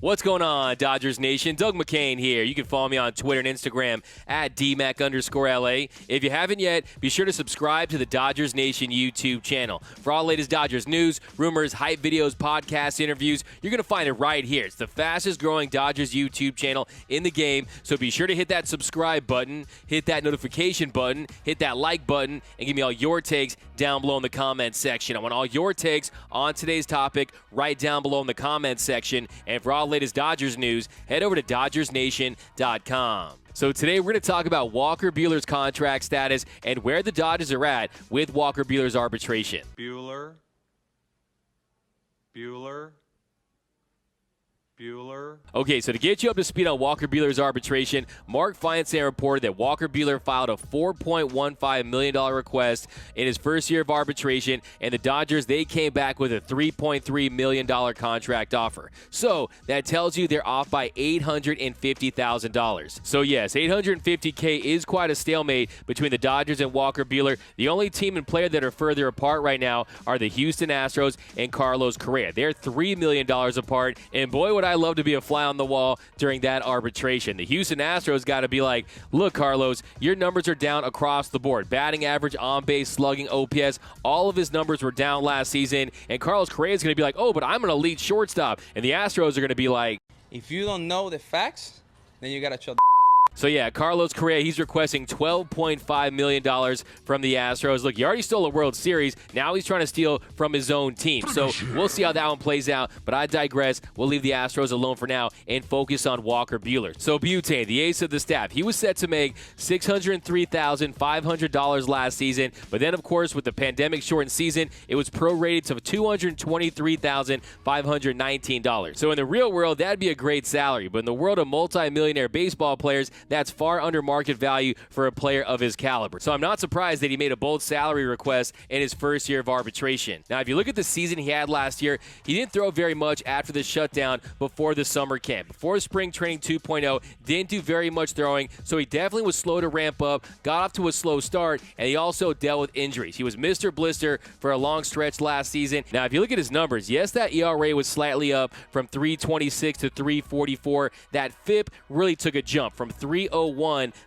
What's going on, Dodgers Nation? Doug McCain here. You can follow me on Twitter and Instagram at DMAC_LA. If you haven't yet, be sure to subscribe to the Dodgers Nation YouTube channel. For all the latest Dodgers news, rumors, hype videos, podcasts, interviews, you're going to find it right here. It's the fastest growing Dodgers YouTube channel in the game, so be sure to hit that subscribe button, hit that notification button, hit that like button, and give me all your takes down below in the comments section. I want all your takes on today's topic right down below in the comments section. And for all the latest Dodgers news, head over to DodgersNation.com. So today we're going to talk about Walker Buehler's contract status and where the Dodgers are at with Walker Buehler's arbitration. Buehler. Okay, so to get you up to speed on Walker Buehler's arbitration, Mark Feinsand reported that Walker Buehler filed a $4.15 million request in his first year of arbitration, and the Dodgers, they came back with a $3.3 million contract offer. So that tells you they're off by $850,000. So yes, $850K is quite a stalemate between the Dodgers and Walker Buehler. The only team and player that are further apart right now are the Houston Astros and Carlos Correa. They're $3 million apart, and boy, would I love to be a fly on the wall during that arbitration. The Houston Astros got to be like, look, Carlos, your numbers are down across the board. Batting average, on-base, slugging, OPS, all of his numbers were down last season. And Carlos Correa is going to be like, oh, but I'm an elite shortstop. And the Astros are going to be like, if you don't know the facts, then you got to chill. So, yeah, Carlos Correa, he's requesting $12.5 million from the Astros. Look, he already stole a World Series. Now he's trying to steal from his own team. So we'll see how that one plays out. But I digress. We'll leave the Astros alone for now and focus on Walker Buehler. So Butane, the ace of the staff, he was set to make $603,500 last season. But then, of course, with the pandemic-shortened season, it was prorated to $223,519. So in the real world, that'd be a great salary. But in the world of multi-millionaire baseball players, that's far under market value for a player of his caliber. So I'm not surprised that he made a bold salary request in his first year of arbitration. Now, if you look at the season he had last year, he didn't throw very much after the shutdown before the summer camp. Before spring training 2.0, didn't do very much throwing, so he definitely was slow to ramp up, got off to a slow start, and he also dealt with injuries. He was Mr. Blister for a long stretch last season. Now, if you look at his numbers, yes, that ERA was slightly up from 3.26 to 3.44. That FIP really took a jump from 3.01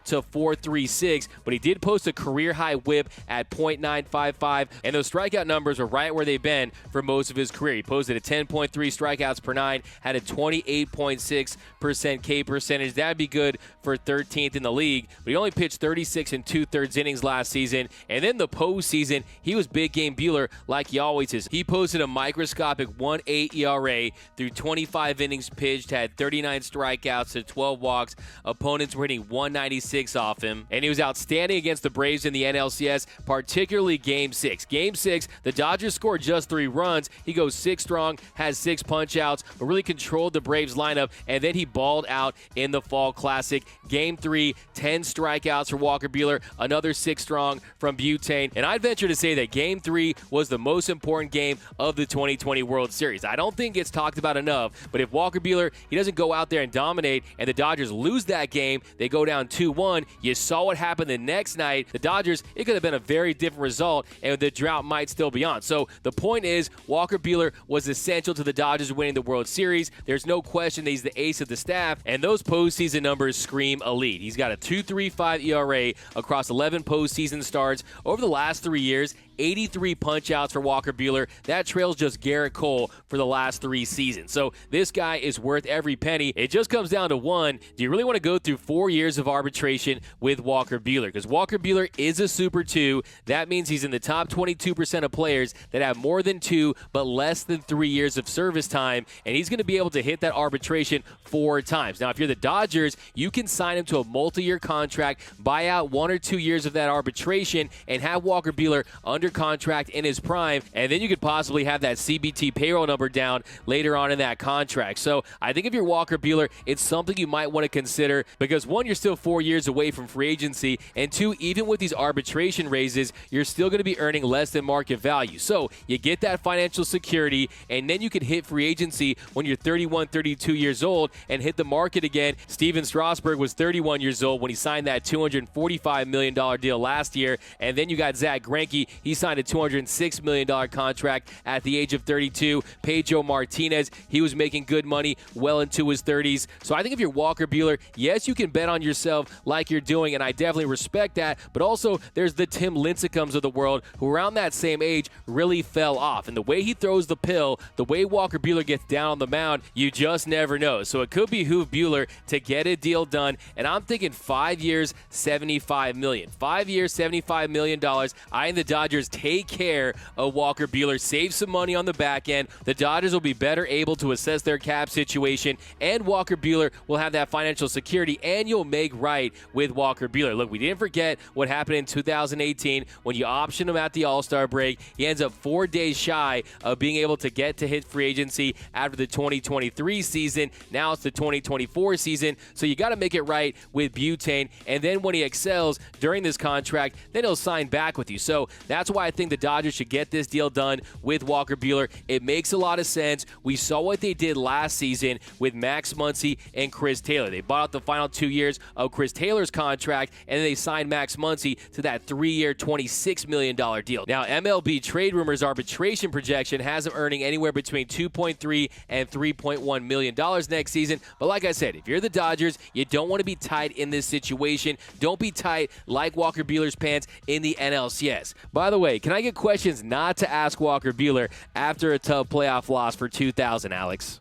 to 4.36, but he did post a career-high whip at .955, and those strikeout numbers were right where they've been for most of his career. He posted a 10.3 strikeouts per nine, had a 28.6% K percentage. That'd be good for 13th in the league, but he only pitched 36 and 2/3 innings last season, and then the postseason, he was big game Buehler like he always is. He posted a microscopic 1.8 ERA through 25 innings pitched, had 39 strikeouts to 12 walks. Opponents were hitting 196 off him, and he was outstanding against the Braves in the NLCS, particularly Game 6. Game 6, the Dodgers scored just 3 runs. He goes 6 strong, has 6 punch-outs, but really controlled the Braves lineup, and then he balled out in the Fall Classic. Game 3, 10 strikeouts for Walker Buehler, another 6 strong from Butane, and I'd venture to say that Game 3 was the most important game of the 2020 World Series. I don't think it's talked about enough, but if Walker Buehler, he doesn't go out there and dominate, and the Dodgers lose that game, they go down 2-1. You saw what happened the next night. The Dodgers, it could have been a very different result, and the drought might still be on. So the point is, Walker Buehler was essential to the Dodgers winning the World Series. There's no question that he's the ace of the staff, and those postseason numbers scream elite. He's got a 2.35 ERA across 11 postseason starts. Over the last 3 years, 83 punch-outs for Walker Buehler. That trails just Garrett Cole for the last 3 seasons. So this guy is worth every penny. It just comes down to one. Do you really want to go through 4 years of arbitration with Walker Buehler? Because Walker Buehler is a Super 2. That means he's in the top 22% of players that have more than 2 but less than 3 years of service time, and he's going to be able to hit that arbitration 4 times. Now, if you're the Dodgers, you can sign him to a multi-year contract, buy out 1 or 2 years of that arbitration, and have Walker Buehler under contract in his prime, and then you could possibly have that CBT payroll number down later on in that contract. So I think if you're Walker Buehler, it's something you might want to consider because, 1, you're still 4 years away from free agency, and 2, even with these arbitration raises, you're still going to be earning less than market value. So you get that financial security, and then you can hit free agency when you're 31, 32 years old and hit the market again. Steven Strasburg was 31 years old when he signed that $245 million deal last year, and then you got Zach Greinke. He's He signed a $206 million contract at the age of 32. Pedro Martinez, he was making good money well into his 30s. So I think if you're Walker Buehler, yes, you can bet on yourself like you're doing, and I definitely respect that. But also, there's the Tim Lincecums of the world who around that same age really fell off. And the way he throws the pill, the way Walker Buehler gets down on the mound, you just never know. So it could behoove Buehler to get a deal done. And I'm thinking 5 years, $75 million. 5 years, $75 million. I think the Dodgers take care of Walker Buehler, save some money on the back end. The Dodgers will be better able to assess their cap situation, and Walker Buehler will have that financial security, and you'll make right with Walker Buehler. Look, we didn't forget what happened in 2018 when you optioned him at the All-Star break. He ends up 4 days shy of being able to get to hit free agency after the 2023 season. Now it's the 2024 season, so you got to make it right with Butane, and then when he excels during this contract, then he'll sign back with you. So that's why I think the Dodgers should get this deal done with Walker Buehler. It makes a lot of sense. We saw what they did last season with Max Muncy and Chris Taylor. They bought out the final 2 years of Chris Taylor's contract, and then they signed Max Muncy to that 3-year, $26 million deal. Now, MLB Trade Rumors arbitration projection has him earning anywhere between $2.3 and $3.1 million next season. But like I said, if you're the Dodgers, you don't want to be tight in this situation. Don't be tight like Walker Buehler's pants in the NLCS. By the way, can I get questions not to ask Walker Buehler after a tough playoff loss for 2000, Alex?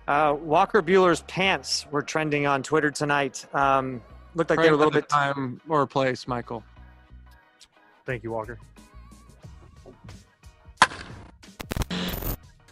Walker Buehler's pants were trending on Twitter tonight. Looked like they were a little bit time or place, Michael. Thank you, Walker.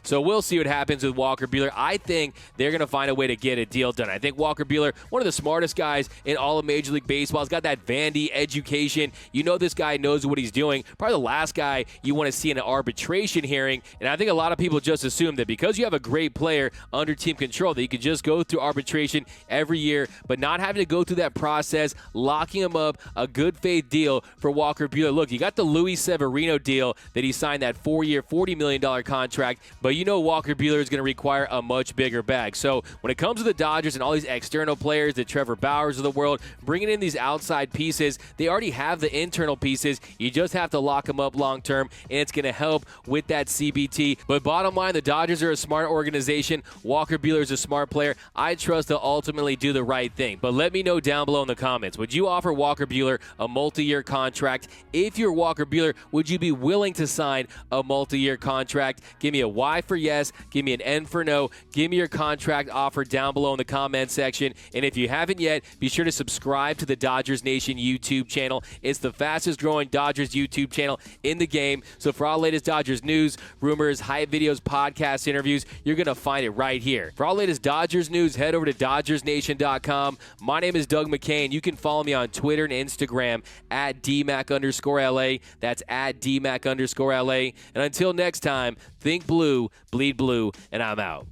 So we'll see what happens with Walker Buehler. I think they're going to find a way to get a deal done. I think Walker Buehler, one of the smartest guys in all of Major League Baseball, has got that Vandy education. You know this guy knows what he's doing. Probably the last guy you want to see in an arbitration hearing. And I think a lot of people just assume that because you have a great player under team control that you can just go through arbitration every year, but not having to go through that process, locking him up, a good faith deal for Walker Buehler. Look, you got the Luis Severino deal that he signed, that 4-year, $40 million contract, but you know Walker Buehler is going to require a much bigger bag. So when it comes to the Dodgers and all these external players, the Trevor Bauers of the world, bringing in these outside pieces, they already have the internal pieces. You just have to lock them up long term, and it's going to help with that CBT. But bottom line, the Dodgers are a smart organization. Walker Buehler is a smart player. I trust they'll ultimately do the right thing. But let me know down below in the comments, would you offer Walker Buehler a multi-year contract? If you're Walker Buehler, would you be willing to sign a multi-year contract? Give me a Y for yes, give me an N for no. Give me your contract offer down below in the comment section. And if you haven't yet, be sure to subscribe to the Dodgers Nation YouTube channel. It's the fastest growing Dodgers YouTube channel in the game. So for all latest Dodgers news, rumors, hype videos, podcasts, interviews, you're going to find it right here. For all latest Dodgers news, head over to DodgersNation.com. My name is Doug McCain. You can follow me on Twitter and Instagram at DMac_LA. That's at DMac_LA. And until next time, think blue, bleed blue, and I'm out.